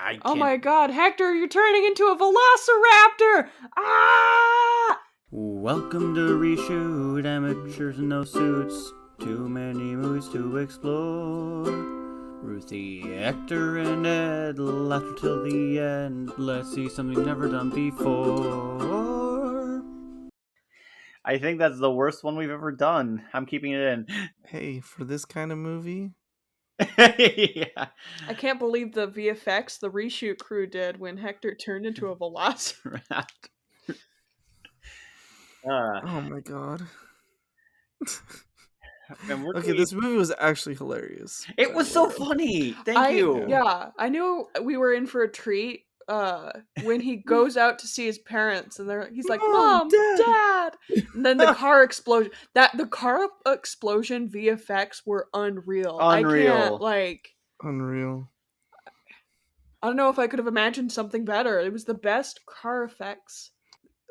I Oh can't. my god, Hector, you're turning into a velociraptor! Ah! Welcome to ReShoot, amateurs in no suits. Too many movies to explore. Ruthie, Hector, and Ed, laughter till the end. Let's see something never done before. I think that's the worst one we've ever done. I'm keeping it in. Hey, for this kind of movie? Yeah. I can't believe the VFX the reshoot crew did when Hector turned into a velociraptor. Oh my god. And Okay, this movie was actually hilarious. It was so funny. Thank you. Yeah, I knew we were in for a treat when he goes out to see his parents and he's like, Mom, Dad! And then the car explosion. The car explosion VFX were unreal. I can't, Unreal. I don't know if I could have imagined something better. It was the best car effects.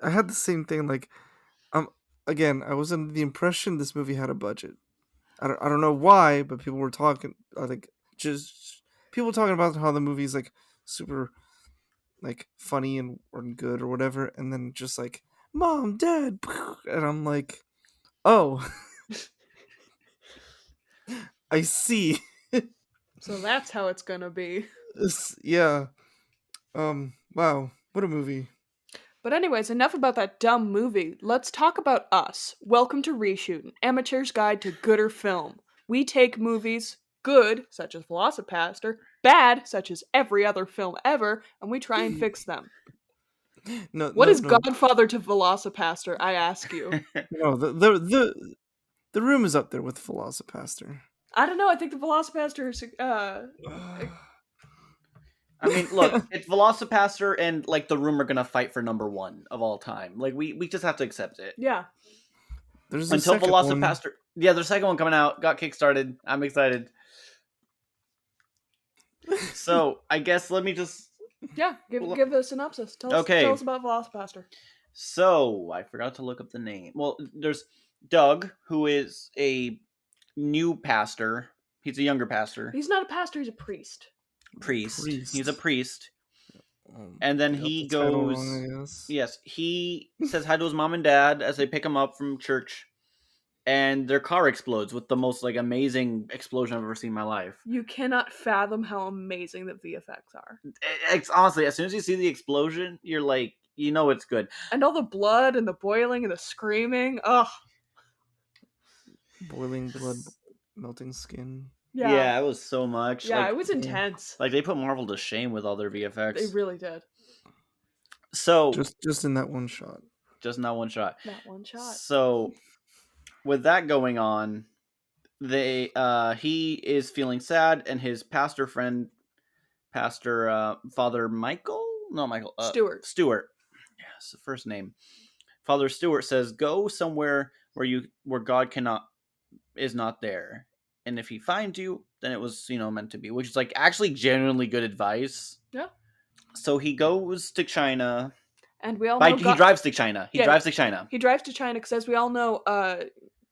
I had the same thing, again, I was under the impression this movie had a budget. I don't know why, but people were talking, people talking about how the movie's, super, funny and good or whatever, and then just, Mom, Dad, and I'm like, oh, I see. So that's how it's gonna be. Yeah. Wow, what a movie. But anyways, enough about that dumb movie. Let's talk about us. Welcome to Reshoot, an amateur's guide to gooder film. We take movies good, such as Velocipastor, bad, such as every other film ever, and we try and fix them. What is Godfather to Velocipastor, I ask you? No, the room is up there with Velocipastor. I don't know, I think the Velocipastor is, I mean, look, it's Velocipastor and The Room are gonna fight for number one of all time. We just have to accept it. Yeah. There's until Velocipastor. Yeah, there's a second one coming out. Got kickstarted. I'm excited. So I guess let me just give a synopsis. Tell us about Velocipastor. So I forgot to look up the name. Well, there's Doug, who is a new pastor. He's a younger pastor. He's not a pastor. He's a priest. He's a priest. And then he goes... Wrong, yes, he says hi to his mom and dad as they pick him up from church. And their car explodes with the most amazing explosion I've ever seen in my life. You cannot fathom how amazing the VFX are. It's honestly, as soon as you see the explosion, you're like, you know it's good. And all the blood and the boiling and the screaming. Ugh. Boiling blood, melting skin. Yeah, it was so much. Yeah, it was intense. They put Marvel to shame with all their VFX. They really did. So just in that one shot. Just in that one shot. That one shot. So with that going on, he is feeling sad, and his pastor friend, Father Michael? No, Michael. Stewart. Yes, the first name. Father Stewart says, go somewhere where God is not there. And if he finds you, then it was, meant to be. Which is actually genuinely good advice. Yeah. So he goes to China. And we all know he drives to China. He drives to China because, as we all know,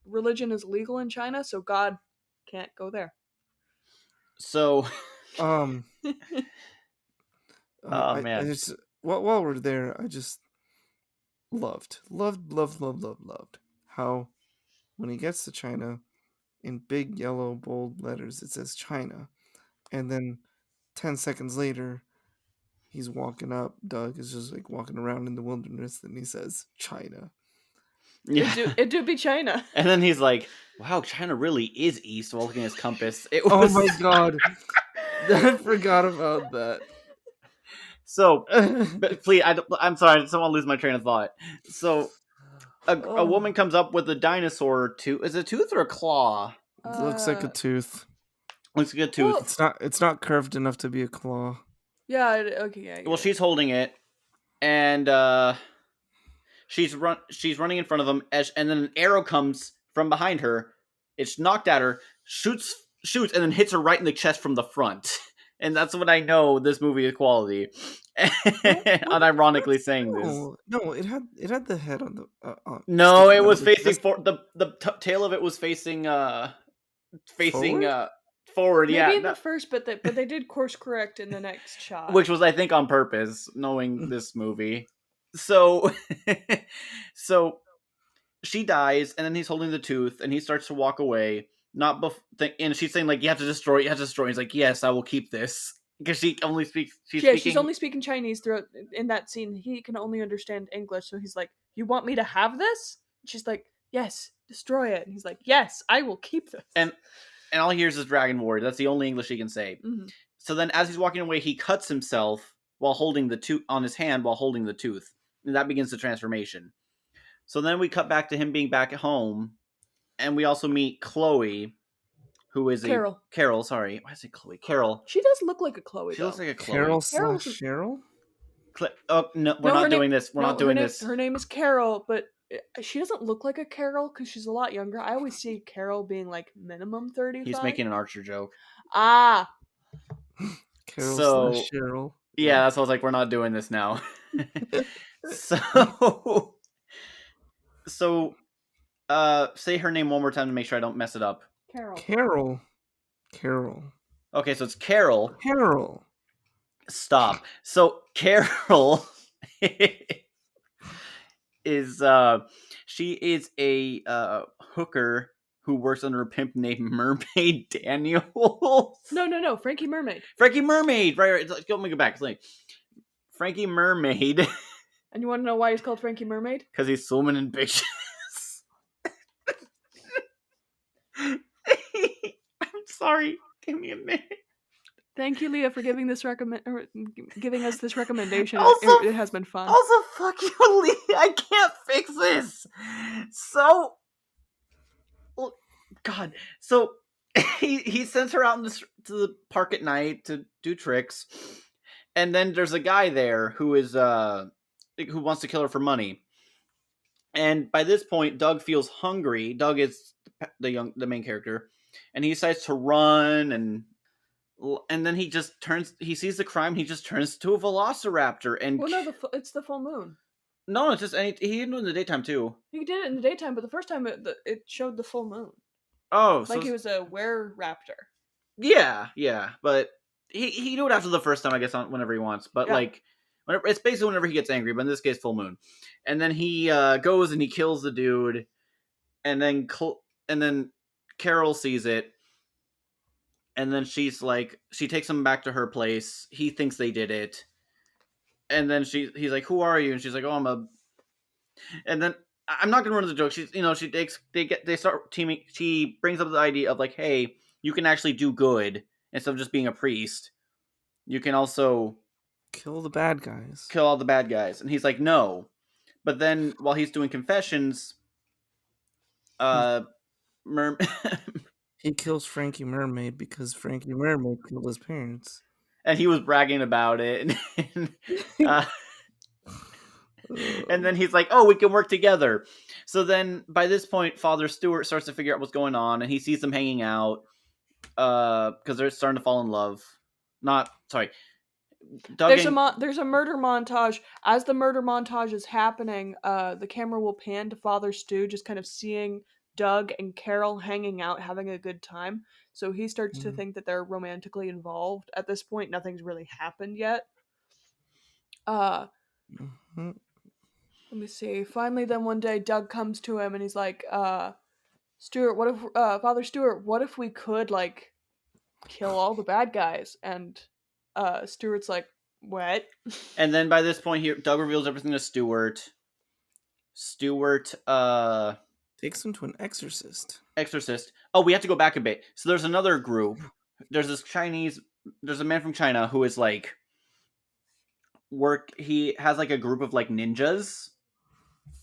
religion is legal in China, so God can't go there. So, oh man! While we're there, I just loved how when he gets to China, in big yellow bold letters it says China, and then 10 seconds later, he's walking up. Doug is just walking around in the wilderness, and he says China. Yeah. It do be China. And then he's like, wow, China really is east while looking at his compass. Oh my god. I forgot about that. So, but please, I'm sorry, I just don't want to lose my train of thought. So, a woman comes up with a dinosaur tooth. Is it a tooth or a claw? It looks like a tooth. Looks like a tooth. Well, it's not curved enough to be a claw. Yeah, okay, yeah. Well, she's holding it, and she's running in front of him, and then an arrow comes from behind her. It's knocked at her, shoots, and then hits her right in the chest from the front. And that's when I know this movie is quality. Unironically saying this. No, it had the head on the. No, it was facing the tail of it was facing forward. Maybe Yeah, in no- the first, but they did course correct in the next shot. which was I think on purpose, knowing this movie. So, so she dies, and then he's holding the tooth, and he starts to walk away. And she's saying like, "You have to destroy it. You have to destroy it." He's like, "Yes, I will keep this." Because she only speaks. She's only speaking Chinese throughout in that scene. He can only understand English, so he's like, "You want me to have this?" She's like, "Yes, destroy it." And he's like, "Yes, I will keep this." And all he hears is Dragon Warrior. That's the only English he can say. Mhm. So then, as he's walking away, he cuts himself while holding the tooth on his hand while holding the tooth, and that begins the transformation. So then we cut back to him being back at home, and we also meet Chloe, who is Carol. Sorry, why is it Chloe? Carol. She does look like a Chloe. She looks like a Chloe. Carol / Carol's- Cheryl? Oh no, we're not doing this. We're not doing this. Her name is Carol, but she doesn't look like a Carol because she's a lot younger. I always see Carol being like minimum 35. He's making an Archer joke. Ah, Carol So- / Cheryl. Yeah, that's why I was like, we're not doing this now. So, say her name one more time to make sure I don't mess it up. Carol. Carol. Okay, so it's Carol. Carol. Stop. So Carol is she is a hooker who works under a pimp named Mermaid Daniels. No, Frankie Mermaid. Frankie Mermaid. Right. Let me go back. It's like Frankie Mermaid And you want to know why he's called Frankie Mermaid? because he's swimming in bitches. I'm sorry. Give me a minute. Thank you, Leah, for giving giving us this recommendation. Also- It has been fun. Also, fuck you, Lee. I can't fix this. So, God. So he sends her out to the park at night to do tricks, and then there's a guy there who is who wants to kill her for money. And by this point, Doug feels hungry. Doug is the main character, and he decides to run and then he just turns. He sees the crime. He just turns to a velociraptor. And Well, no, it's the full moon. no, it's just he didn't do it in the daytime too. He did it in the daytime, but the first time it showed the full moon. Oh, Like he was a were-raptor. yeah, but he do it after the first time, I guess, whenever he wants. But Yeah. like, it's basically whenever he gets angry. But in this case, full moon. And then he goes and he kills the dude, and then Carol sees it. And then she's like, she takes him back to her place. He thinks they did it. And then he's like, "Who are you?" And she's like, "Oh, I'm a." And then I'm not gonna run the joke. They start teaming. She brings up the idea of like, "Hey, you can actually do good instead of just being a priest. You can also Kill the bad guys. kill all the bad guys." And he's like, "No." But then while he's doing confessions, He kills Frankie Mermaid because Frankie Mermaid killed his parents. and he was bragging about it, and then he's like, "Oh, we can work together." So then, by this point, Father Stewart starts to figure out what's going on, and he sees them hanging out because they're starting to fall in love. Doug There's a murder montage. As the murder montage is happening, the camera will pan to Father Stu, just kind of seeing Doug and Carol hanging out, having a good time. So he starts to think that they're romantically involved. At this point, nothing's really happened yet. Let me see. Finally, then one day, Doug comes to him and he's like, Stuart, what if, Father Stewart, what if we could, like, kill all the bad guys? And Stuart's like, what? And then by this point, Doug reveals everything to Stewart. Stewart, takes him to an exorcist. Oh, we have to go back a bit. So there's another group. There's a man from China who is like, he has like a group of like ninjas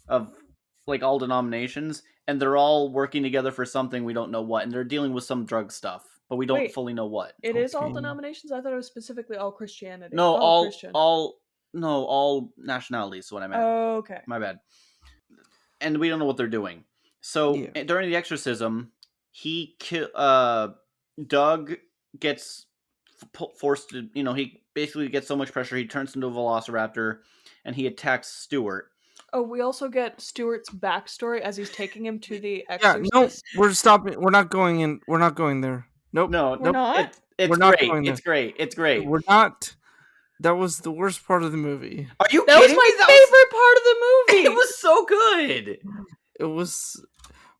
of like all denominations, and they're all working together for something we don't know what, and they're dealing with some drug stuff, but we don't fully know what. It is all Okay. denominations? I thought it was specifically all Christianity. No, all Christian. all nationalities is what I meant. Oh, okay. My bad. And we don't know what they're doing. So Yeah. during the exorcism, Doug gets forced to, he basically gets so much pressure, he turns into a velociraptor, and he attacks Stewart. Oh, we also get Stuart's backstory as he's taking him to the Yeah, exorcist. no, we're stopping. We're not going in. We're not going there. Nope. No, We're not. it's We're not great. going there. It's great. It's great. We're not. That was the worst part of the movie. Are you That was kidding my me? favorite part of the movie. It was so good. It was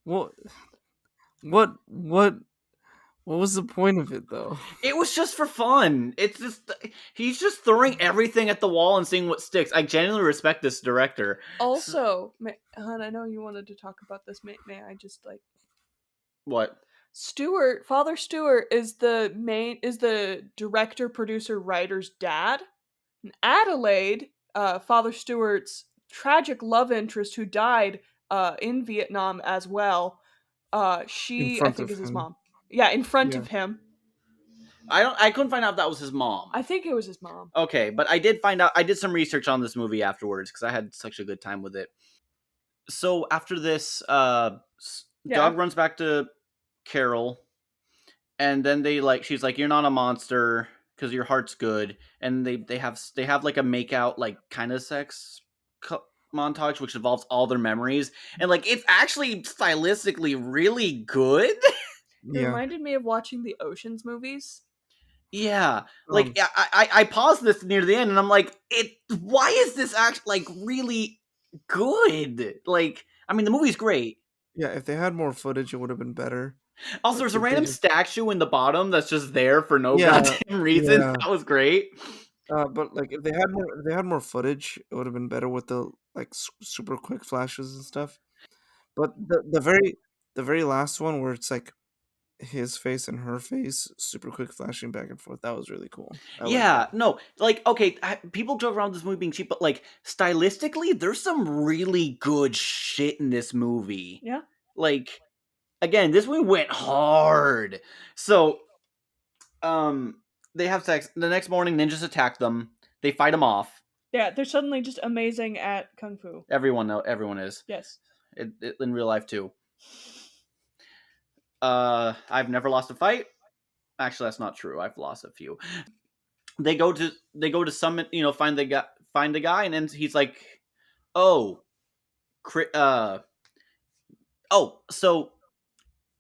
what what was the point of it though? It was just for fun. It's just he's just throwing everything at the wall and seeing what sticks. I genuinely respect this director. Also, hon, I know you wanted to talk about this. May I just like What? Father Stewart is the director, producer, writer's dad. And Adelaide, Father Stewart's tragic love interest who died in Vietnam as well. In She, I front think, of is his him. mom. Yeah, in front Yeah. of him. I couldn't find out if that was his mom. I think it was his mom. Okay, but I did find out. I did some research on this movie afterwards because I had such a good time with it. So after this, Doug runs back to Carol, and then she's like, "You're not a monster because your heart's good," and they have like a make out like kind of sex montage which involves all their memories, and like it's actually stylistically really good. It Yeah. reminded me of watching the Ocean's movies. Yeah, like I paused this near the end, and I'm like, why is this actually like really good? Like, I mean, the movie's great. Yeah, if they had more footage, it would have been better. Also, Like, there's a if they random just- statue in the bottom that's just there for no Yeah, goddamn reason. yeah. That was great. But like if they had more footage, it would have been better with the like super quick flashes and stuff. But the very last one where it's like his face and her face, super quick flashing back and forth, that was really cool. I liked Yeah, it. no, like, okay, people joke around this movie being cheap, but like stylistically, there's some really good shit in this movie. Yeah. Like, again, this movie went hard. So, they have sex. The next morning, ninjas attack them. They fight them off. Yeah, they're suddenly just amazing at kung fu. Everyone is. Yes. In real life too. I've never lost a fight. Actually, that's not true. I've lost a few. They go to summon, find the guy, and then he's like, oh, so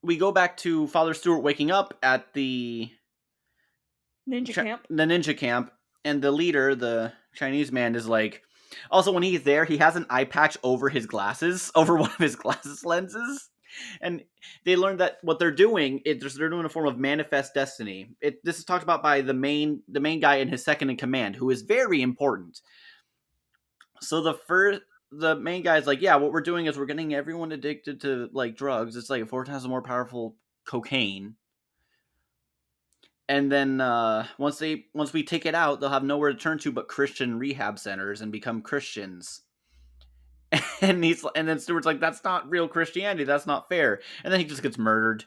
we go back to Father Stewart waking up at the ninja camp, and the leader, the Chinese man, is like, also when he's there, he has an eye patch over his glasses, over one of his glasses lenses. And they learned that what they're doing is they're doing a form of manifest destiny. This is talked about by the main guy and his second in command, who is very important. So the main guy is like, yeah, what we're doing is we're getting everyone addicted to like drugs. It's like 4 times more powerful cocaine. And then once we take it out, they'll have nowhere to turn to but Christian rehab centers and become Christians. And then Stewart's like, that's not real Christianity. That's not fair. And then he just gets murdered.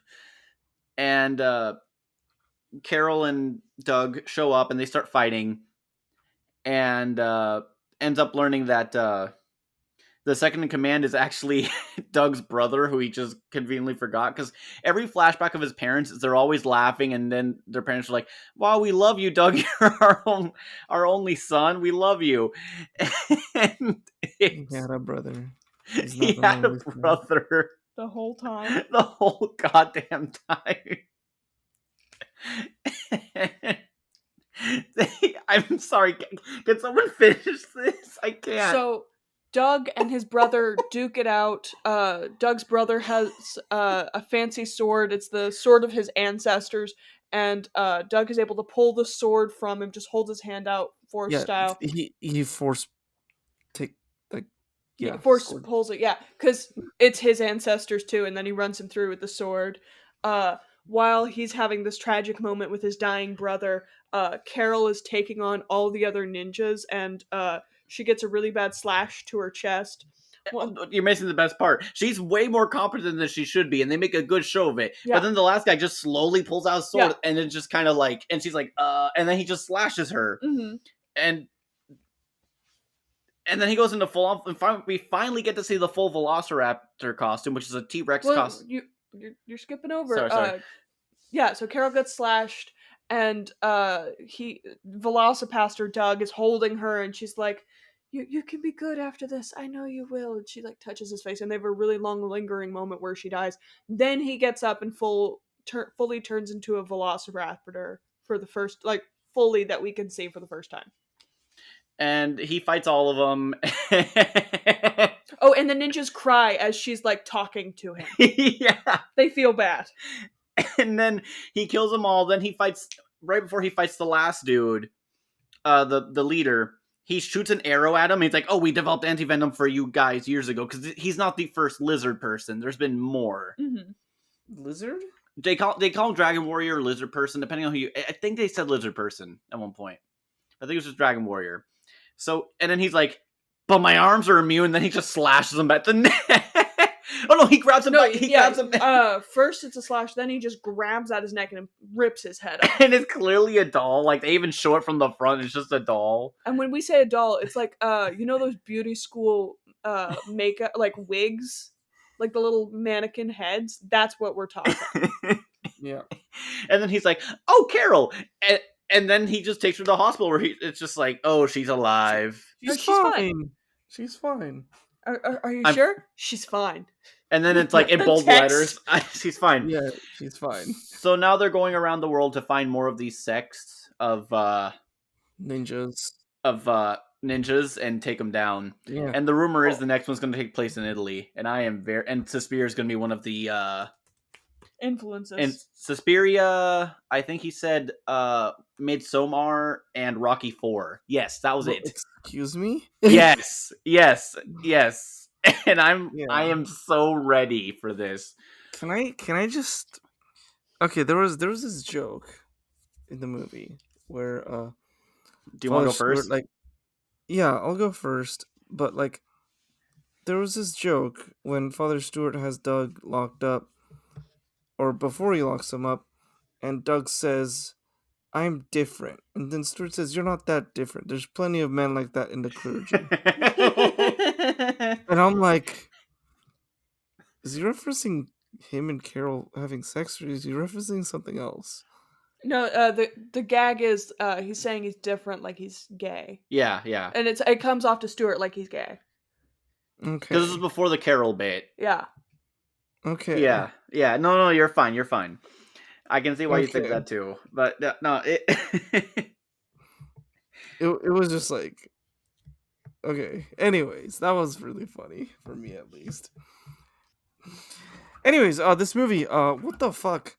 And Carol and Doug show up and they start fighting. And ends up learning that the second in command is actually Doug's brother, who he just conveniently forgot. Because every flashback of his parents, they're always laughing, and then their parents are like, "Wow, we love you, Doug. You're our only son. We love you." And He had a brother. He had a brother the whole time. the whole goddamn time. I'm sorry. Can someone finish this? I can't. So Doug and his brother duke it out. Doug's brother has a fancy sword. It's the sword of his ancestors, and Doug is able to pull the sword from him. Just holds his hand out, force style. He force pulls it. Yeah, because it's his ancestors too, and then he runs him through with the sword. While he's having this tragic moment with his dying brother, Carol is taking on all the other ninjas, and she gets a really bad slash to her chest. You're missing the best part. She's way more competent than she should be, and they make a good show of it. Yeah. But then the last guy just slowly pulls out his sword, and then just kind of like, and she's like, and then he just slashes her. Mm-hmm. And then he goes into full on, and we finally get to see the full Velociraptor costume, which is a T-Rex costume. You're skipping over. Sorry. Yeah, so Carol gets slashed, and Velocipastor Doug is holding her, and she's like, you can be good after this. I know you will. And she like touches his face, and they have a really long lingering moment where she dies. Then he gets up in full fully turns into a Velociraptor for the first, like, fully that we can see for the first time. And he fights all of them. Oh, and the ninjas cry as she's like talking to him. Yeah. They feel bad. And then he kills them all. Then he fights, right before he fights the last dude, the leader, he shoots an arrow at him. He's like, "Oh, we developed anti-venom for you guys years ago," because he's not the first lizard person. There's been more. Mm-hmm. Lizard? They call him Dragon Warrior or Lizard Person, depending on who you... I think they said Lizard Person at one point. I think it was just Dragon Warrior. So, and then he's like, "But my arms are immune," and then he just slashes him at the neck. Oh no, he grabs him grabs him. First it's a slash, then he just grabs at his neck and rips his head off. And it's clearly a doll. Like, they even show it from the front. It's just a doll. And when we say a doll, it's like, you know those beauty school makeup, like wigs? Like the little mannequin heads? That's what we're talking. Yeah. And then he's like, "Oh, Carol!" And then he just takes her to the hospital where it's just like, "Oh, she's alive." She's fine. fine. She's fine. Are you sure? She's fine. And then it's like in bold Text. letters, "She's fine." Yeah, she's fine. So now they're going around the world to find more of these sects of Ninjas. ninjas and take them down. Yeah. And the rumor is the next one's going to take place in Italy, and I am and Suspiria is going to be one of the Influences. and Suspiria, I think he said Midsommar and Rocky 4. Yes, that was it. Excuse me? Yes. And Yeah. I am so ready for this. Can I just... Okay, there was this joke in the movie where Do you want to go first? Like, yeah, I'll go first. But like, there was this joke when Father Stewart has Doug locked up, or before he locks him up, and Doug says, "I'm different," and then Stewart says, "You're not that different. There's plenty of men like that in the clergy." And I'm like, is he referencing him and Carol having sex, or is he referencing something else? No, the gag is he's saying he's different, like he's gay. Yeah. And it comes off to Stuart like he's gay. Okay. Because this is before the Carol bait. Yeah. Okay. Yeah. No, you're fine. I can see why you think Okay. that too. But no, it... It was just like, okay. Anyways, that was really funny for me, at least. Anyways, this movie, what the fuck?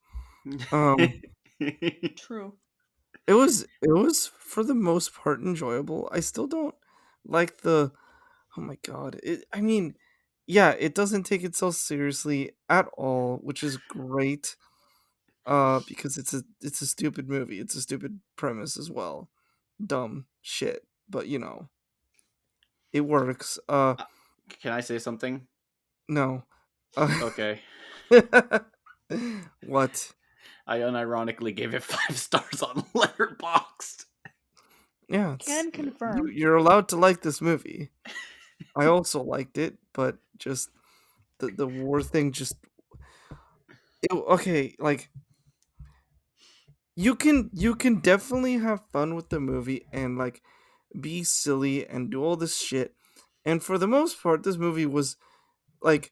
True. It was for the most part enjoyable. I still don't like the... Oh my god. I mean, yeah, it doesn't take itself seriously at all, which is great. Because it's a stupid movie. It's a stupid premise as well. Dumb shit, but you know, it works. Can I say something? No. Okay. What? I unironically gave it 5 stars on Letterboxd. Yeah, Can confirm. you're allowed to like this movie. I also liked it, but just the war thing just... okay, like, you can definitely have fun with the movie and like be silly and do all this shit. And for the most part, this movie was like,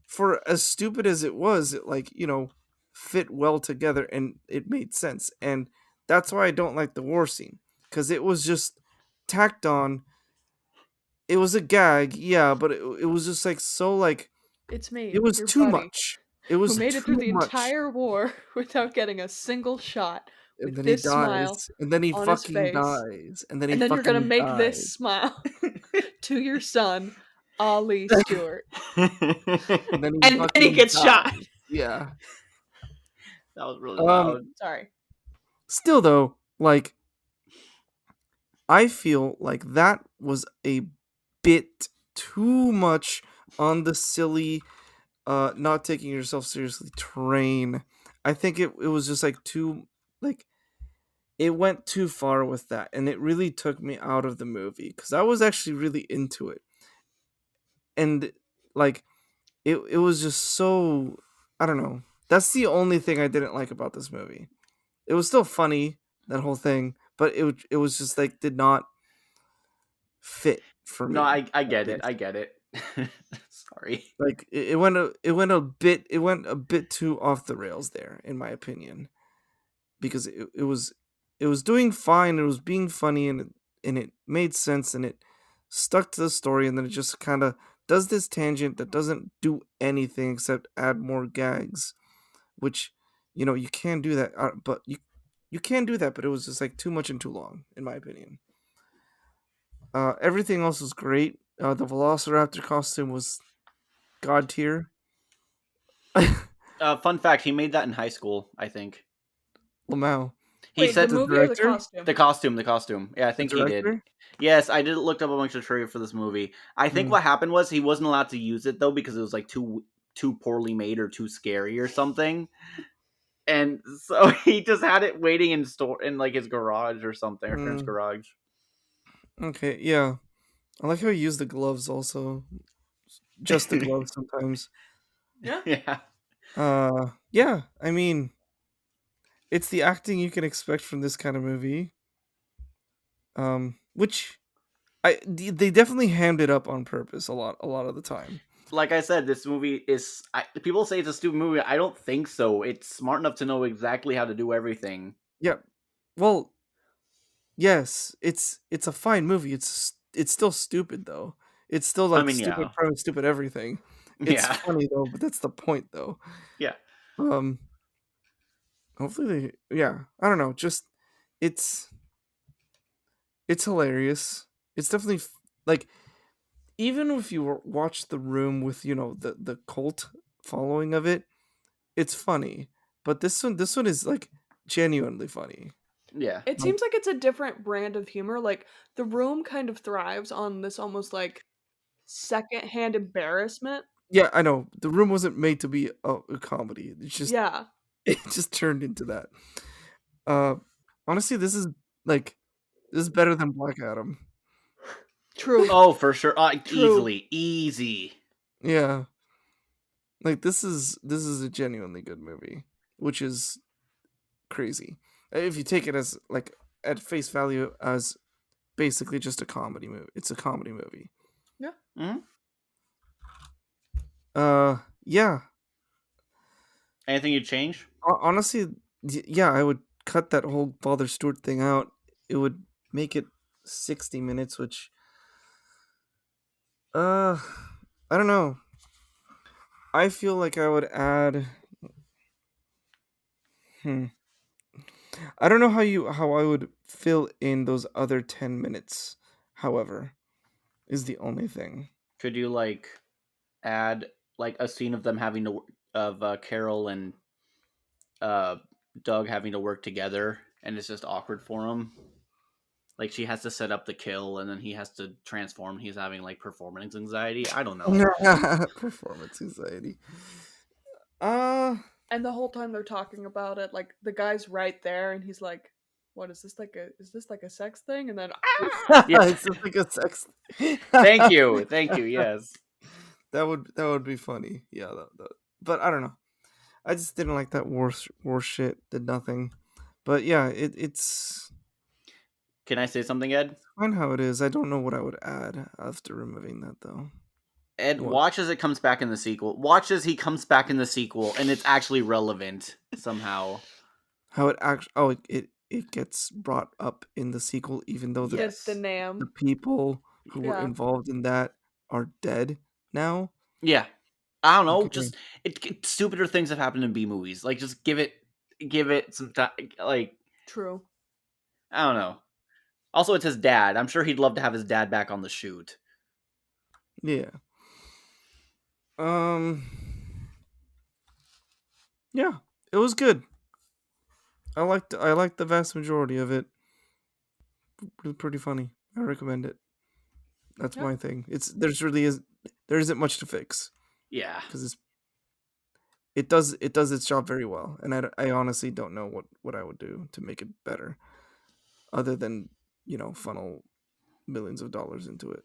for as stupid as it was, it, like, you know, fit well together and it made sense. And that's why I don't like the war scene, because it was just tacked on. It was a gag, yeah, but it was just like so, like, It's me. it was your too buddy, much. It was who made too it through the much. entire war without getting a single shot. And With then this he smile dies, and then he on his fucking face. dies, and then he And then you're fucking gonna make dies. this smile to your son, Ollie Stewart. And then And then he gets shot. dies. Yeah. That was really loud. Sorry. Still though, like, I feel like that was a bit too much on the silly, not taking yourself seriously train. I think it was just like too, like, it went too far with that, and it really took me out of the movie, because I was actually really into it. And like, it was just so, I don't know. That's the only thing I didn't like about this movie. It was still funny, that whole thing, but it was just like, did not fit for me. No, I get it. I get it. Sorry. Like it went a bit too off the rails there, in my opinion, because it was doing fine. It was being funny, and it made sense, and it stuck to the story, and then it just kind of does this tangent that doesn't do anything except add more gags, which you can do that, but you can do that, but it was just like too much and too long, in my opinion. Everything else was great. The Velociraptor costume was god tier. Fun fact: he made that in high school. I think Lamau, he Wait, the said the movie or the director, costume? the costume. Yeah, I the think he did. director. Yes, I did look up a bunch of trivia for this movie. I think Mm. what happened was he wasn't allowed to use it though because it was like too poorly made or too scary or something. And so he just had it waiting in store in like his garage or something, or friend's Mm. garage. Okay, yeah. I like how he used the gloves also. Just the gloves sometimes. Yeah. Yeah. Yeah, I mean, it's the acting you can expect from this kind of movie. Which they definitely hammed it up on purpose a lot of the time. Like I said, this movie is. People say it's a stupid movie. I don't think so. It's smart enough to know exactly how to do everything. Yeah. Well, yes, it's a fine movie. It's still stupid though. It's still I like mean, stupid yeah, premise, stupid everything. It's yeah, funny though, but that's the point though. yeah. Um hopefully yeah, I don't know, just it's it's hilarious. It's definitely like, even if you watch The Room with, the cult following of it, it's funny. But this one is like genuinely funny. Yeah. It Like, seems like it's a different brand of humor. Like The Room kind of thrives on this almost like secondhand embarrassment. yeah, I know. The Room wasn't made to be a comedy. It's just Yeah, it just turned into that. Uh Honestly, like this is better than Black Adam. true, Oh, for sure. true. Easily, easy. Yeah. Like this is a genuinely good movie, which is crazy. If you take it as like at face value as basically just a comedy movie. It's a comedy movie. Yeah. Hmm. Yeah. Anything you'd change? Honestly, yeah, I would cut that whole Father Stewart thing out. It would make it 60 minutes, which uh I don't know. I feel like I would add hmm. I don't know how I would fill in those other 10 minutes. However, is the only thing. Could you like add like a scene of them having to of Carol and uh Doug having to work together, and it's just awkward for him? Like she has to set up the kill, and then he has to transform. He's having like performance anxiety. I don't know. Performance anxiety. Uh And the whole time they're talking about it, like the guy's right there, and he's like, "What is this like a? Is this like a sex thing?" And then Yeah. it's just like a sex. Thank you. Thank you. Yes. That would be funny. Yeah, but I don't know. I just didn't like that war shit. Did nothing. But yeah, it's Can I say something, Ed? fine how it is. I don't know what I would add after removing that though. Ed, What? watch as it comes back in the sequel. Watch as he comes back in the sequel, and it's actually relevant somehow. How it actually? Oh, it gets brought up in the sequel, even though the Yes. the the Nam. people who were Yeah, involved in that are dead now. Yeah. I don't know. Okay. Just stupider things have happened in B movies. Like, just give it some time. Like, true. I don't know. Also, it's his dad. I'm sure he'd love to have his dad back on the shoot. Yeah. Um. Yeah, it was good. I liked the vast majority of it. It was pretty funny. I recommend it. That's Yeah. my thing. There isn't much to fix Yeah. because it does its job very well, and I honestly don't know what I would do to make it better, other than funnel millions of dollars into it,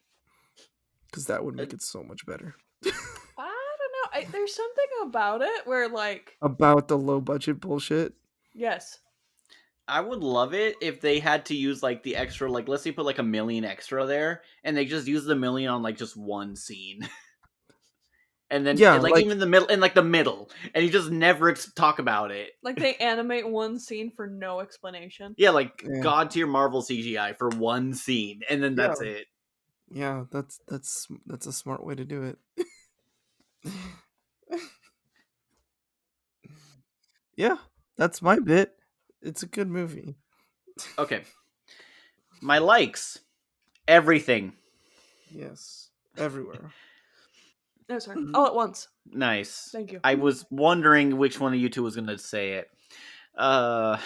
because that would Uh, make it so much better. I don't know. There's something about it where, like, About the low budget bullshit. yes, I would love it if they had to use like the extra, like let's say put like $1 million extra there, and they just use the $1 million on like just one scene, and then Yeah, and, like even in the middle, and you just never talk about it. Like they animate one scene for no explanation. Yeah, like Yeah. God tier Marvel CGI for one scene, and then that's it. yeah, that's a smart way to do it. Yeah, that's my bit. It's a good movie. Okay, my likes, everything. Yes, everywhere. No, sorry. All at once. Nice. Thank you. I was wondering which one of you two was gonna say it. Uh,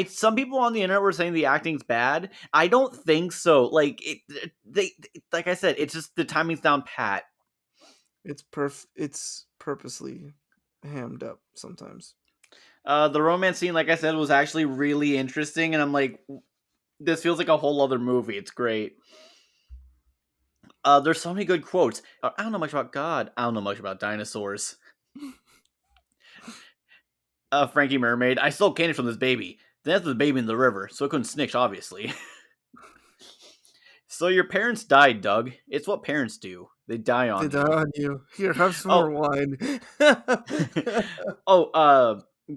some people on the internet were saying the acting's bad. I don't think so. Like like I said, it's just the timing's down pat. It's purposely hammed up sometimes. The romance scene, like I said, was actually really interesting, and I'm like, this feels like a whole other movie. It's great. There's so many good quotes. I don't know much about God. I don't know much about dinosaurs. Frankie Mermaid. I stole candy from this baby. Then after the baby in the river, so it couldn't snitch, obviously. So your parents died, Doug. It's what parents do. They die on Did you. on you? Here, have some Oh. more wine.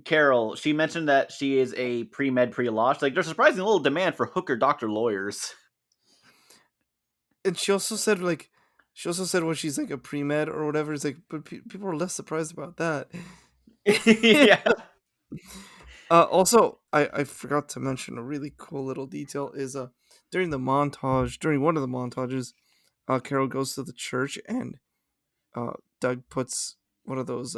Carol, she mentioned that she is a pre-med, pre-law. Like, there's surprising little demand for hooker doctor lawyers. And she also said when she's like a pre-med or whatever, it's like, but people are less surprised about that. Yeah. Also, I forgot to mention a really cool little detail is during one of the montages, Carol goes to the church and Doug puts one of those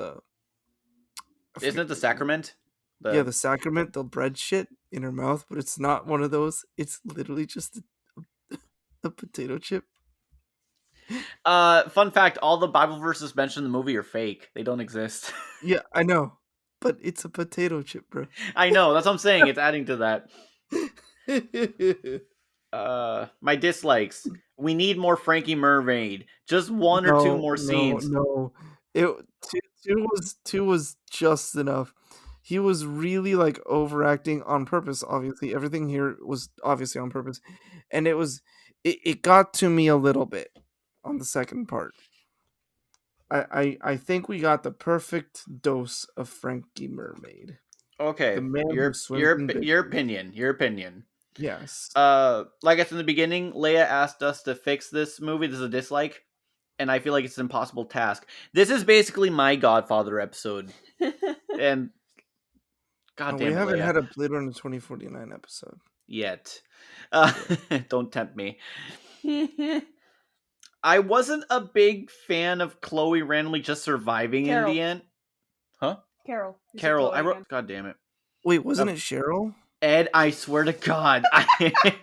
Isn't it the sacrament? the sacrament, the bread shit in her mouth, but it's not one of those. It's literally just a potato chip. Fun fact, all the Bible verses mentioned in the movie are fake. They don't exist. Yeah, I know. But it's a potato chip, bro. I know, that's what I'm saying. It's adding to that. My dislikes. We need more Frankie Mermaid. Just one or two more scenes. No. Two was just enough. He was really like overacting on purpose, obviously. Everything here was obviously on purpose. And it got to me a little bit on the second part. I think we got the perfect dose of Frankie Mermaid. Okay, The man your who swims in opinion. Your opinion. Yes. Like I said in the beginning, Leia asked us to fix this movie. This is a dislike, and I feel like it's an impossible task. This is basically my Godfather episode, and God damn we it, haven't Leia. had a Blade Runner 2049 episode Yet. Don't tempt me. I wasn't a big fan of Chloe randomly just surviving in the end. Huh? Carol. Carol. I wrote. Again. God damn it. Wait, wasn't it Cheryl? Ed, I swear to God. I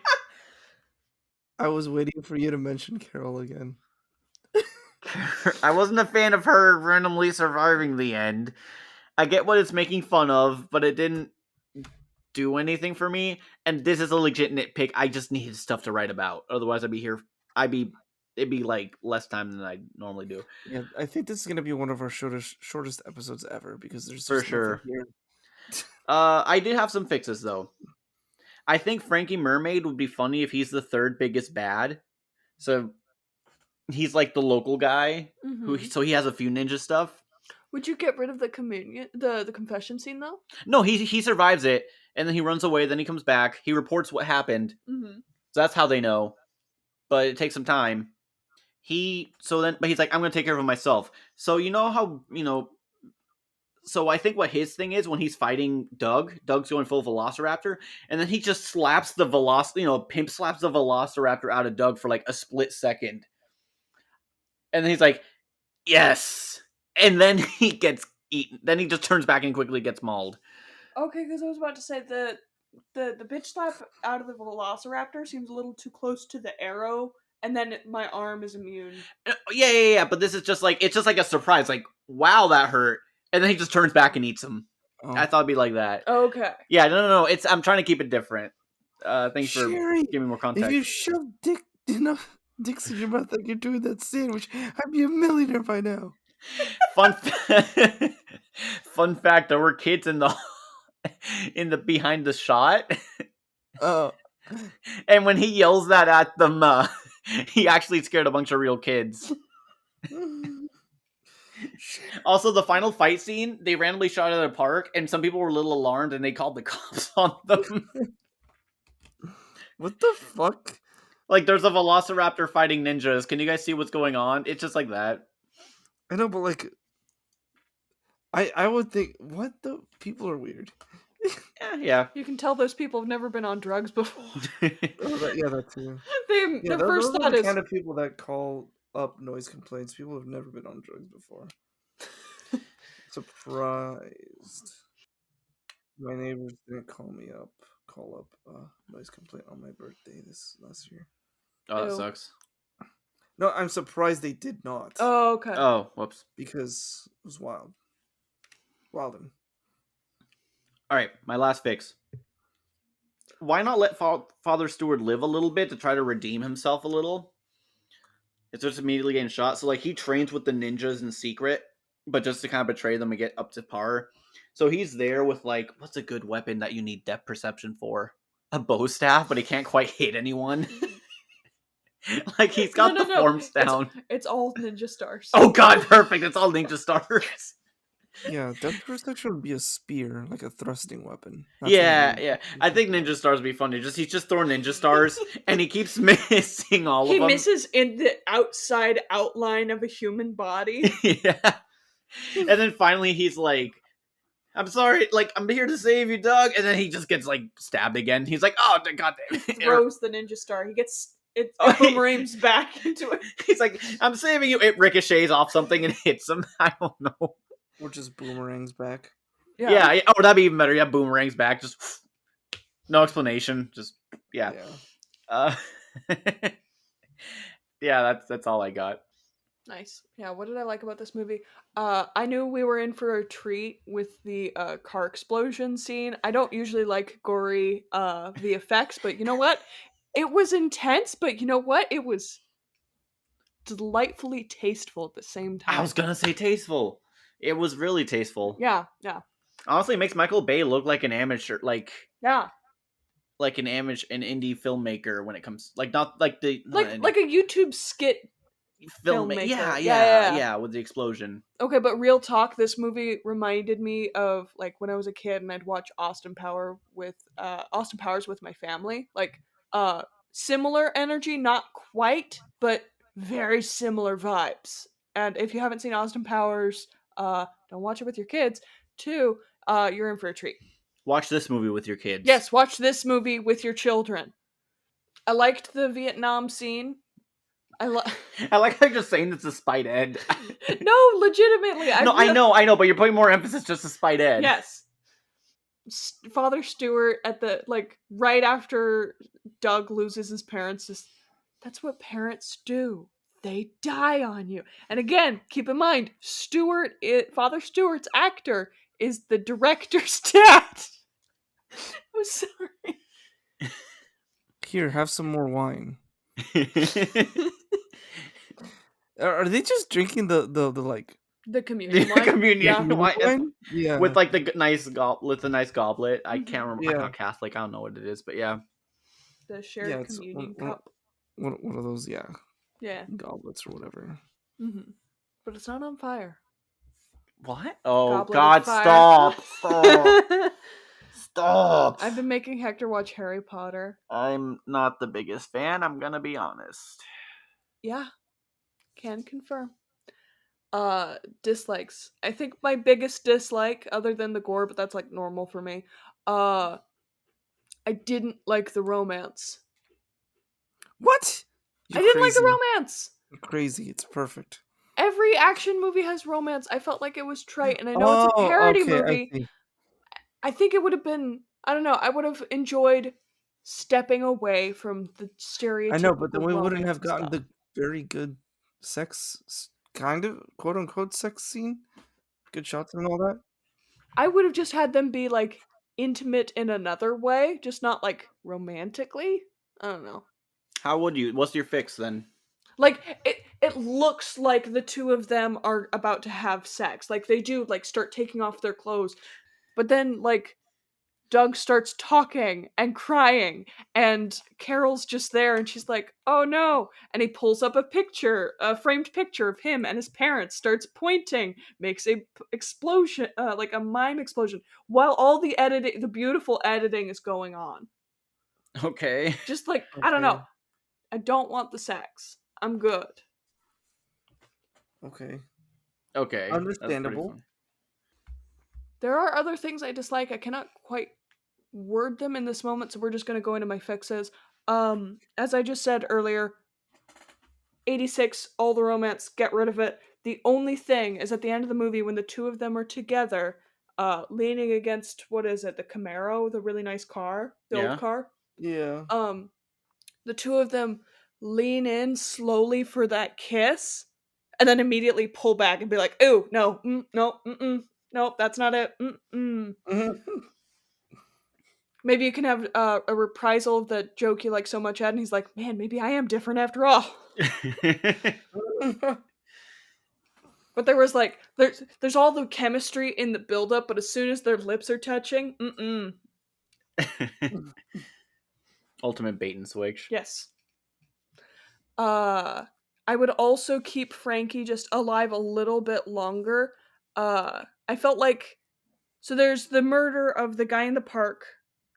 was waiting for you to mention Carol again. I wasn't a fan of her randomly surviving the end. I get what it's making fun of, but it didn't do anything for me. And this is a legit nitpick. I just needed stuff to write about. Otherwise, it'd be like less time than I normally do. Yeah, I think this is gonna be one of our shortest episodes ever because there's for sure. I did have some fixes though. I think Frankie Mermaid would be funny if he's the third biggest bad. So he's like the local guy so he has a few ninja stuff. Would you get rid of the communion, the confession scene though? No, he survives it and then he runs away. Then he comes back. He reports what happened. So that's how they know. But it takes some time. But he's like, I'm gonna take care of it myself. So you know how So I think what his thing is when he's fighting Doug's going full Velociraptor, and then he just slaps the pimp slaps the Velociraptor out of Doug for like a split second. And then he's like, yes! And then he gets eaten. Then he just turns back and quickly gets mauled. Okay, because I was about to say the bitch slap out of the Velociraptor seems a little too close to the arrow, and then my arm is immune. Yeah. But this is just like, it's just like a surprise. Like, wow, that hurt. And then he just turns back and eats him. Oh. I thought it'd be like that. Okay. Yeah, no. I'm trying to keep it different. Thanks for giving me more context. If you shove dicks in your mouth like you're doing that sandwich, I'd be a millionaire by now. Fun fact: there were kids in the in the behind the shot. Oh. And when he yells that at them, he actually scared a bunch of real kids. Also, the final fight scene, they randomly shot at a park, and some people were a little alarmed, and they called the cops on them. What the fuck? Like, there's a velociraptor fighting ninjas. Can you guys see what's going on? It's just like that. I know, but like, I would think, what the people are weird. Yeah. You can tell those people have never been on drugs before. Oh, yeah, that too. They, Yeah, the first those are thought the is, kind of people that call up noise complaints. People who've never been on drugs before. Surprised. My neighbors didn't call up a noise complaint on my birthday this last year. Oh, that Ew. sucks. No, I'm surprised they did not. oh, okay. Oh, whoops. Because it was wild. Wildin'. All right, my last fix. Why not let Father Stewart live a little bit to try to redeem himself a little? It's just immediately getting shot. So, like, he trains with the ninjas in secret, but just to kind of betray them and get up to par. So he's there with, like, what's a good weapon that you need depth perception for? A bow staff, but he can't quite hit anyone. Like, he's got No, the forms It's- down. It's all ninja stars. Oh, God, perfect. It's all ninja stars. Yeah, depth perception would be a spear, like a thrusting weapon. That's what Yeah, it yeah. is. I think ninja stars would be funny. He's just throwing ninja stars, and he keeps missing all He of them. misses in the outside outline of a human body. Yeah. And then finally he's like, I'm sorry, like, I'm here to save you, Doug. And then he just gets, like, stabbed again. He's like, oh, goddamn. Throws the ninja star. He gets it Oh, he- boomerangs back into it. He's like, I'm saving you. It ricochets off something and hits him. I don't know. Or just boomerangs back. Yeah. Oh, that'd be even better. Yeah, boomerangs back. Just no explanation. Just, yeah. Yeah, that's all I got. Nice. Yeah, what did I like about this movie? I knew we were in for a treat with the car explosion scene. I don't usually like gory VFX, but you know what? It was intense, but you know what? It was delightfully tasteful at the same time. I was gonna say tasteful. It was really tasteful. Yeah. Honestly, it makes Michael Bay look like an amateur, like Yeah. an indie filmmaker when it comes, like, not like the Like a YouTube skit. filmmaker. filmmaker. Yeah, with the explosion. Okay, but real talk, this movie reminded me of like when I was a kid and I'd watch Austin Powers with my family. Like similar energy, not quite, but very similar vibes. And if you haven't seen Austin Powers, don't watch it with your kids. 2, you're in for a treat. Watch this movie with your kids. Yes, watch this movie with your children. I liked the Vietnam scene. I like how you're just saying this to spite Ed. No, legitimately. I know, but you're putting more emphasis just to spite Ed. Yes. Father Stewart at the right after Doug loses his parents, that's what parents do. They die on you. And again, keep in mind, Father Stewart's actor is the director's dad. I'm sorry. Here, have some more wine. Are they just drinking the like the communion wine? Communion wine? Yeah. With like the nice goblet. I can't remember. Yeah. I'm not Catholic. I don't know what it is, but yeah. The shared communion cup. One of those, yeah. Yeah. Goblets or whatever. Mm-hmm. But it's not on fire. What? Oh, Goblet God, of fire. stop. Stop. I've been making Hector watch Harry Potter. I'm not the biggest fan, I'm gonna be honest. Yeah. Can confirm. Dislikes. I think my biggest dislike, other than the gore, but that's like normal for me, I didn't like the romance. What? I didn't like the romance! You're crazy. It's perfect. Every action movie has romance. I felt like it was trite, and I know it's a parody movie. I think it would have been, I don't know, I would have enjoyed stepping away from the stereotypical I know, but then we wouldn't have gotten stuff. the very good sex, kind of, quote-unquote sex scene. Good shots and all that. I would have just had them be, like, intimate in another way, just not, like, romantically. I don't know. How would you? What's your fix then? Like, it looks like the two of them are about to have sex. Like, they do, like, start taking off their clothes. But then, like, Doug starts talking and crying, and Carol's just there, and she's like, "Oh no!" And he pulls up a framed picture of him and his parents, starts pointing, makes a explosion, like a mime explosion, while all the beautiful editing is going on. Okay. Just like, I don't Okay. know. I don't want the sex. I'm good. Okay. Okay. That's pretty Understandable. funny. There are other things I dislike. I cannot quite word them in this moment, so we're just going to go into my fixes. As I just said earlier, 86, all the romance, get rid of it. The only thing is at the end of the movie when the two of them are together, leaning against, what is it, the Camaro, the really nice car, the old Yeah. car. Yeah. The two of them lean in slowly for that kiss, and then immediately pull back and be like, "Ooh, no, no, nope, that's not it." Maybe you can have a reprisal of the joke you like so much, Ed, and he's like, "Man, maybe I am different after all." But there was like, there's all the chemistry in the buildup, but as soon as their lips are touching, Ultimate bait and switch. yes. I would also keep Frankie just alive a little bit longer. I felt like, so there's the murder of the guy in the park.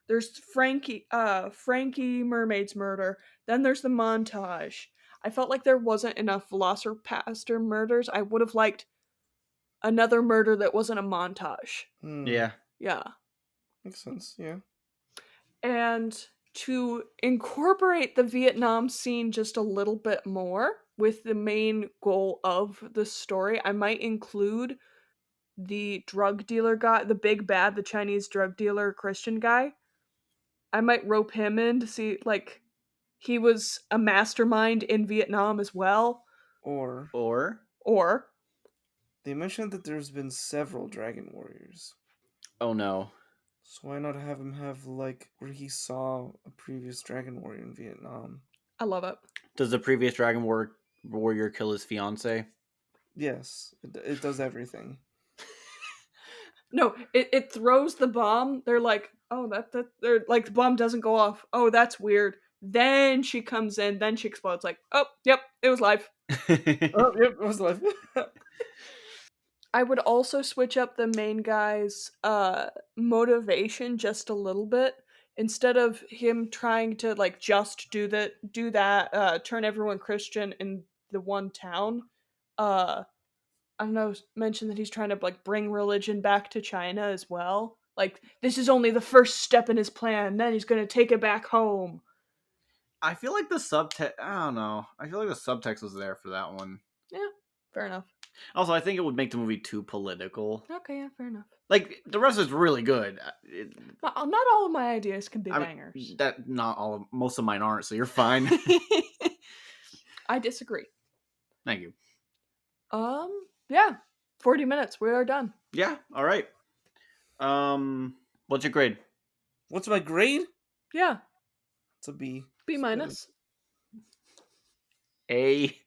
There's Frankie Mermaid's murder. Then there's the montage. I felt like there wasn't enough Velocipastor murders. I would have liked another murder that wasn't a montage. Yeah. Yeah. Makes sense. Yeah. And to incorporate the Vietnam scene just a little bit more with the main goal of the story, I might include the drug dealer guy, the big bad, the Chinese drug dealer Christian guy. I might rope him in to see, like, he was a mastermind in Vietnam as well. Or Or, they mentioned that there's been several dragon warriors. Oh no. So why not have him have like where he saw a previous dragon warrior in Vietnam? I love it. Does the previous Warrior kill his fiance? Yes, it does everything. No, it throws the bomb. They're like, oh, they're like, the bomb doesn't go off. Oh, that's weird. Then she comes in, then she explodes. Like, oh, yep, it was live. Oh, yep, it was life. I would also switch up the main guy's motivation just a little bit. Instead of him trying to like just do that, turn everyone Christian in the one town. I don't know, mention that he's trying to like bring religion back to China as well. Like, this is only the first step in his plan. Then he's gonna take it back home. I feel like the subtext. I don't know. I feel like the subtext was there for that one. Yeah, fair enough. Also, I think it would make the movie too political. Okay, yeah, fair enough. Like the rest is really good. Not all of my ideas can be bangers. That not all. Most of mine aren't. So you're fine. I disagree. Thank you. Yeah, 40 minutes. We are done. Yeah. All right. What's your grade? What's my grade? Yeah, It's a B. B minus. A.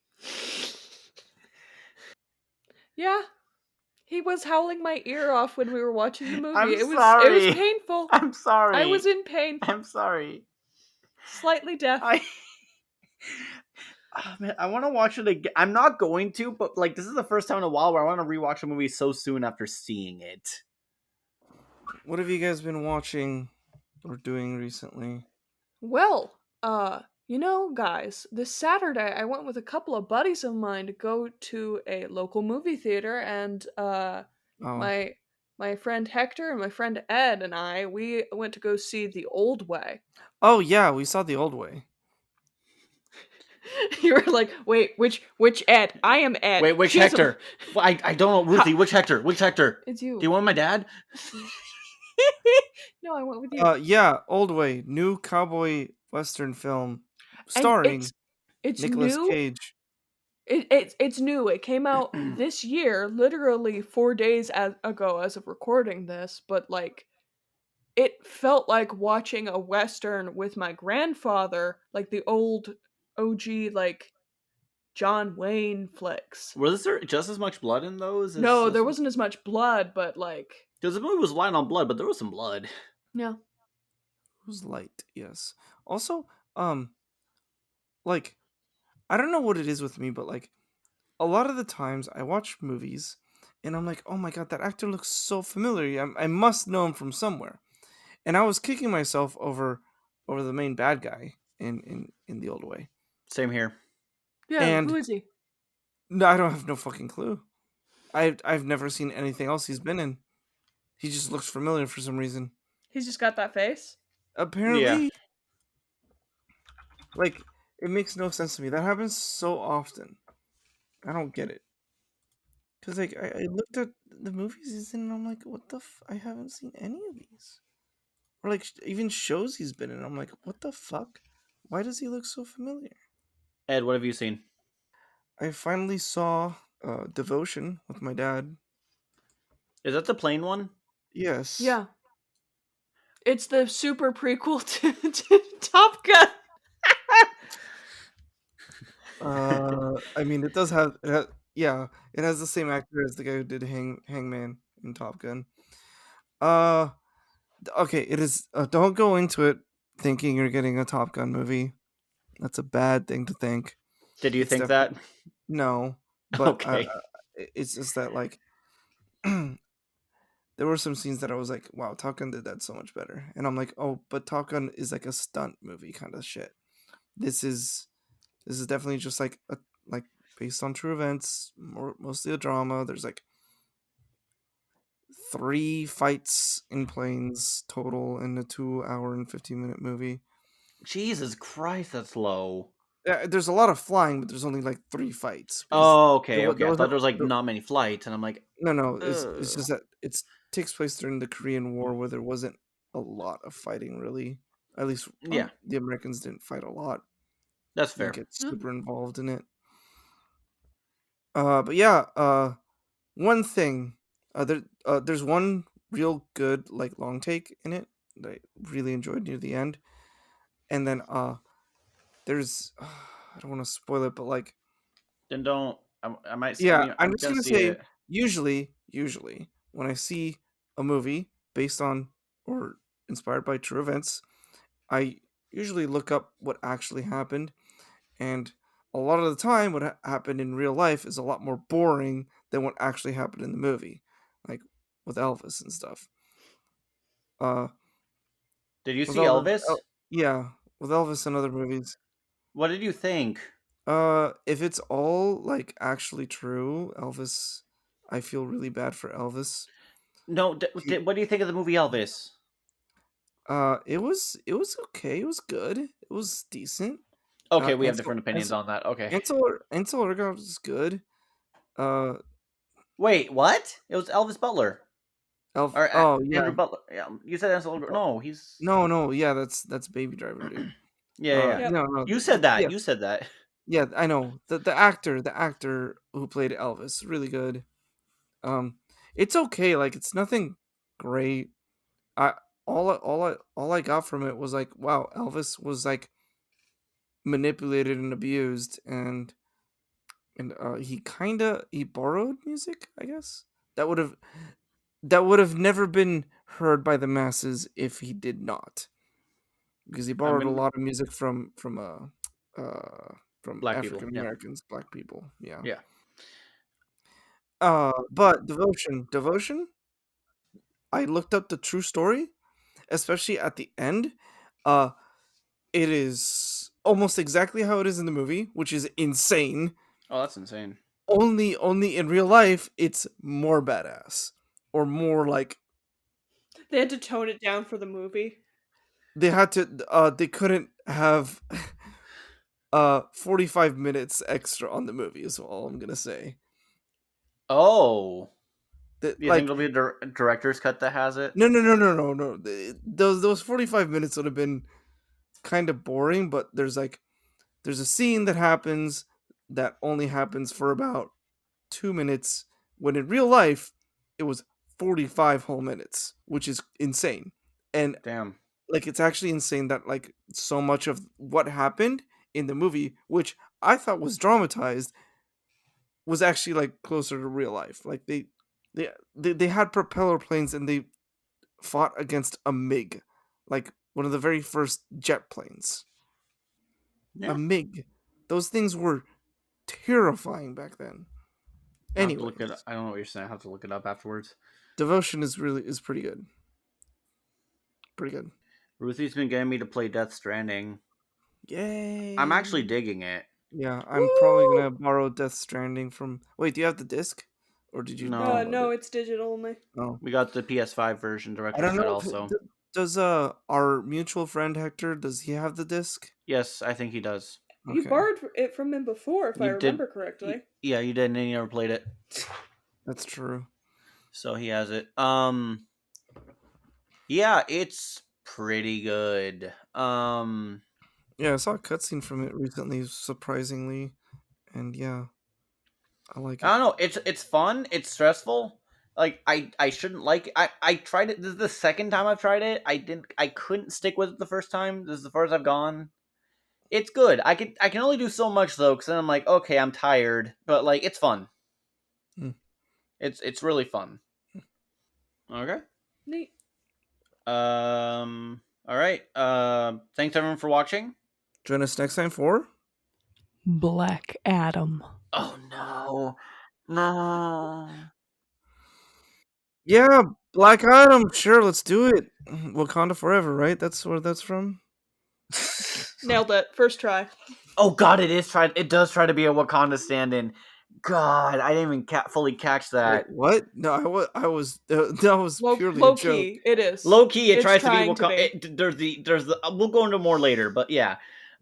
Yeah, he was howling my ear off when we were watching the movie. I'm It was sorry. painful. I'm sorry. I was in pain. I'm sorry. Slightly deaf. Oh, man, I want to watch it again. I'm not going to, but like this is the first time in a while where I want to rewatch a movie so soon after seeing it. What have you guys been watching or doing recently? Well, guys, this Saturday I went with a couple of buddies of mine to go to a local movie theater, and my friend Hector and my friend Ed and we went to go see The Old Way. Oh yeah, we saw The Old Way. You were like, wait, which Ed? I am Ed. Wait, which Hector? Well, I don't know, Ruthie. Which Hector? Which Hector? It's you. Do you want my dad? No, I went with you. Yeah, Old Way, new cowboy western film starring it's Nicolas new. Cage. It's new. It came out this year, literally 4 days ago as of recording this, but like it felt like watching a western with my grandfather, like the old OG like John Wayne flicks. Was there just as much blood in those? No, there wasn't as much blood, but like, because the movie was light on blood, but there was some blood. Yeah. It was light, yes. Also, like I don't know what it is with me, but like a lot of the times I watch movies and I'm like, oh my god, that actor looks so familiar. I must know him from somewhere. And I was kicking myself over the main bad guy in the old way. Same here. Yeah, who And is he? no, I don't have no fucking clue. I've never seen anything else he's been in. He just looks familiar for some reason. He's just got that face. Yeah. Apparently, like it makes no sense to me. That happens so often. I don't get it. Cause like I looked at the movies he's in and I'm like, what the I haven't seen any of these. Or like even shows he's been in. I'm like, what the fuck? Why does he look so familiar? Ed, what have you seen? I finally saw Devotion with my dad. Is that the plane one? Yes. Yeah. It's the super prequel to Top Gun. I mean, it does have, yeah, it has the same actor as the guy who did Hangman in Top Gun. Uh, okay, it is. Don't go into it thinking you're getting a Top Gun movie. That's a bad thing to think. Did you It's think that? definitely no, but Okay. it's just that like there were some scenes that I was like, wow, Top Gun did that so much better, and I'm like, oh, but Top Gun is like a stunt movie kind of shit. This is definitely just like a like based on true events, mostly a drama. There's like 3 fights in planes total in a 2 hour and 15-minute movie. Jesus Christ, that's low. There's a lot of flying, but there's only like 3 fights because Oh, okay, okay. there I was thought there was like not many flights, and I'm like, no. It's ugh. just that it takes place during the Korean War where there wasn't a lot of fighting really. At least Yeah, the Americans didn't fight a lot. that's Didn't fair. get Yeah. super involved in it. But yeah, one thing, there's one real good like long take in it that I really enjoyed near the end, and then there's I don't want to spoil it, but like Then don't. I might. I yeah, mean, I'm I'm just gonna gonna see say it. usually when I see a movie based on or inspired by true events, I usually look up what actually happened, and a lot of the time what happened in real life is a lot more boring than what actually happened in the movie, like with Elvis and stuff. Uh, Did you with see Elvis, Elvis? yeah, with Elvis and other movies. What did you think? If it's all like actually true, Elvis, I feel really bad for Elvis. No. He, What do you think of the movie Elvis? it was okay. It was good. It was decent. Okay, we have Ansel different opinions on that. Okay. Ansel Elgort was good. Uh, Wait, what? It was Elvis Butler or oh Andrew yeah. Butler. Yeah, you said Ansel Elgort. No, he's. No, yeah, that's Baby Driver, dude. Yeah, yeah, yeah. Yep. No, You said that. yeah, You said that. yeah, I know. The actor who played Elvis, really good. Um, it's okay, like it's nothing great. I all I got from it was like, wow, Elvis was like manipulated and abused, and he borrowed music, I guess. That would have never been heard by the masses if he did not. Because he I'm borrowed a gonna. lot of music from Black people. African Yeah. Americans, black people. Yeah. Yeah. But Devotion. I looked up the true story, especially at the end. Uh, it is almost exactly how it is in the movie, which is insane. Oh, that's insane. Only in real life, it's more badass or more like They had to tone it down for the movie. they had to. They couldn't have 45 minutes extra on the movie. Is all I'm gonna say. Oh. That Do you think like it'll be a director's cut that has it? no. Those 45 minutes would have been kind of boring, but there's a scene that happens that only happens for about 2 minutes when in real life it was 45 whole minutes, which is insane. And Damn. like it's actually insane that like so much of what happened in the movie, which I thought was dramatized, was actually like closer to real life. Like they had propeller planes and they fought against a MiG, like one of the very first jet planes. Yeah. A MiG. Those things were terrifying back then. I have to look it up. Anyways, I don't know what you're saying. I have to look it up afterwards. Devotion is pretty good. Pretty good. Ruthie's been getting me to play Death Stranding. Yay! I'm actually digging it. Yeah, I'm probably Woo! gonna borrow Death Stranding from. Wait, do you have the disc, or did you No. download No, it? it's digital only. Oh, We got the PS5 version I director's don't cut know. also. Does our mutual friend Hector, does he have the disc? Yes, I think he does. You Okay, borrowed it from him before, if I You did- remember correctly. Yeah, you did, and he never played it. that's true. So he has it. Yeah, it's pretty good. Yeah, I saw a cutscene from it recently, surprisingly, and yeah, I like I it. don't know. It's fun. It's stressful. Like I shouldn't like it. I tried it. This is the second time I've tried it. I couldn't stick with it the first time. This is the first I've gone. It's good. I can only do so much though, because then I'm like, okay, I'm tired. But like, it's fun. Hmm. It's really fun. Okay. Neat. All right. Thanks everyone for watching. Join us next time for. Black Adam. Oh no, no. Yeah, Black Adam. Sure, let's do it. Wakanda Forever, right? That's where that's from. Nailed it. First try. Oh God, it does try to be a Wakanda stand-in. God, I didn't even fully catch that. Wait, what? No, that was purely Low a joke. key, it is. Low key, it It's tries to be trying to Wakanda. be. There's the. We'll go into more later, but yeah.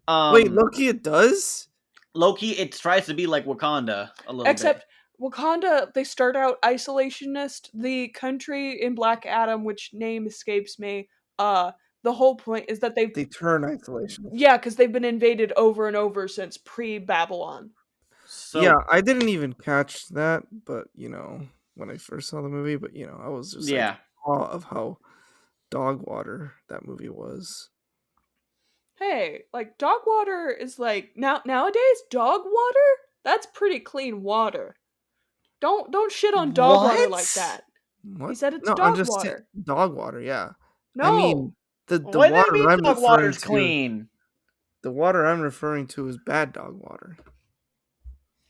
Wait, Loki, it does. Low key, it tries to be like Wakanda a little Except Wakanda, they start out isolationist. The country in Black Adam, which name escapes me, the whole point is that They turn isolation. yeah, because they've been invaded over and over since pre-Babylon. bit. So Yeah, I didn't even catch that, but when I first saw the movie, but I was just yeah. like awe of how dog water that movie was. Hey, like dog water is like nowadays dog water? That's pretty clean water. Don't shit on dog water like What? that. What? He said it's no, I'm dog just saying water. dog water. Yeah, No. I mean the What do you water mean I'm dog referring water's to. clean? The water I'm referring to is bad dog water.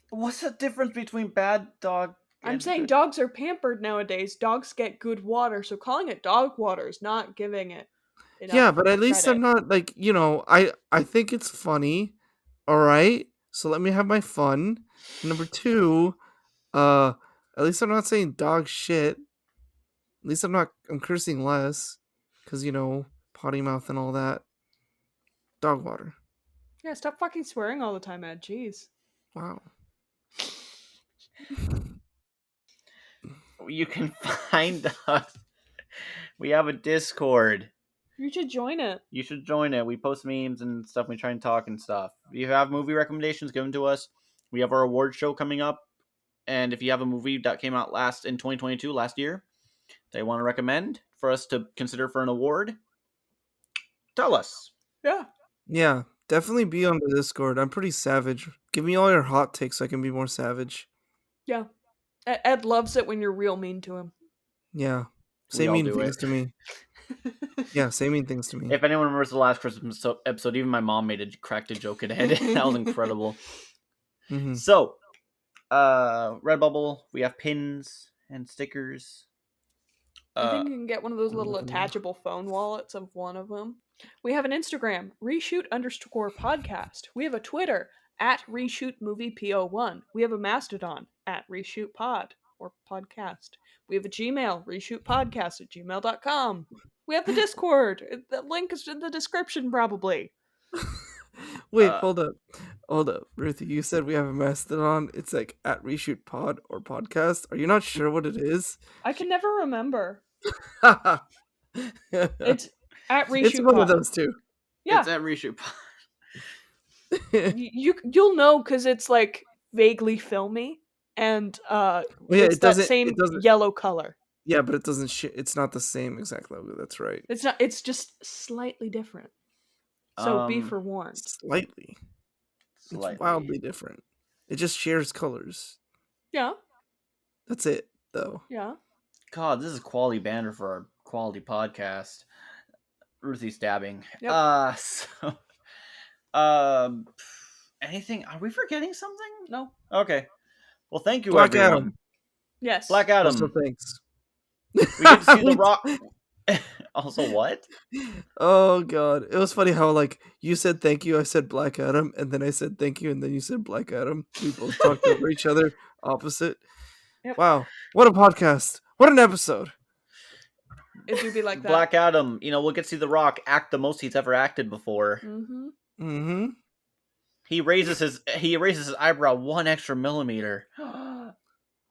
What's the difference between bad dog? I'm and saying good- dogs are pampered nowadays. Dogs get good water, so calling it dog water is not giving it enough Yeah, but at least credit. I'm not like I think it's funny. All right, so let me have my fun. Number two, at least I'm not saying dog shit. At least I'm cursing less, because potty mouth and all that. Dog water. Yeah, stop fucking swearing all the time, Ed. Jeez. Wow. You can find us. We have a Discord. You should join it. You should join it. We post memes and stuff. We try and talk and stuff. If you have movie recommendations, give them to us. We have our award show coming up. And if you have a movie that came out in 2022, last year, that you want to recommend for us to consider for an award, tell us. Yeah. Yeah, definitely be on the Discord. I'm pretty savage. Give me all your hot takes so I can be more savage. Yeah. Ed loves it when you're real mean to him. Yeah. We Say all mean do things it. to me. Yeah, say mean things to me. If anyone remembers the last Christmas episode, even my mom cracked a joke at Ed. That was incredible. Mhm. So, Redbubble, we have pins and stickers. I think you can get one of those little Mm. attachable phone wallets of one of them. We have an Instagram, reshoot_podcast. We have a Twitter, @reshootmoviepO1. We have a Mastodon, @reshootpod, or podcast. We have a Gmail, reshootpodcast@gmail.com. We have the Discord. The link is in the description, probably. Wait, Uh, hold up, Ruthie. You said we have a Mastodon. It's like @reshoot pod or podcast. Are you not sure what it is? I can never remember. it's It's @reshootpod. it's one of those two. Yeah. It's at Reshoot. You'll know because it's like vaguely filmy and yeah, it's it that doesn't- same it doesn't- yellow color. Yeah, but it doesn't. It's not the same exact logo. That's right. It's not. It's just slightly different. So be forewarned. Slightly. Slightly. It's wildly different. It just shares colors. Yeah. That's it, though. Yeah. God, this is quality banner for our quality podcast. Ruthie stabbing. Yep. So, anything? Are we forgetting something? No. Okay. Well, thank you, Black everyone. Adam. Yes. Black Also, Adam. thanks. We get to see the Rock. Also, what? Oh god, it was funny how like you said thank you, I said Black Adam, and then I said thank you, and then you said Black Adam. We both talked over each other, opposite. Yep. Wow, what a podcast! What an episode! It do be like that. Black Adam. We'll get to see the Rock act the most he's ever acted before. Mm-hmm. Mm-hmm. He raises his eyebrow 1 extra millimeter.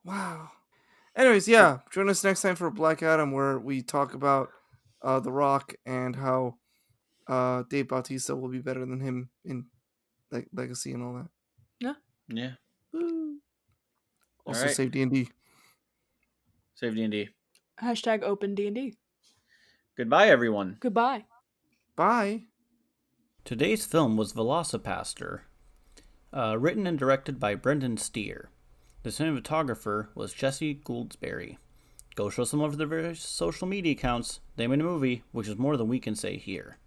Wow. Anyways, yeah, join us next time for Black Adam, where we talk about The Rock and how Dave Bautista will be better than him in like Legacy and all that. Yeah. Woo. Also, Alright. save D&D. Save D&D. Hashtag open D&D. Goodbye, everyone. Goodbye. Bye. Today's film was Velocipastor, written and directed by Brendan Steer. The cinematographer was Jesse Gouldsberry. Go show some love to their various social media accounts. They made a movie, which is more than we can say here.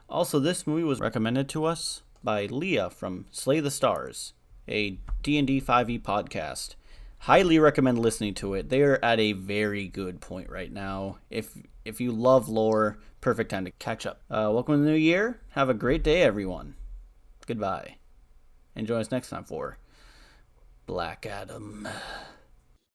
Also, this movie was recommended to us by Leah from Slay the Stars, a D&D 5e podcast. Highly recommend listening to it. They are at a very good point right now. If you love lore, perfect time to catch up. Welcome to the new year. Have a great day, everyone. Goodbye. And join us next time for Black Adam.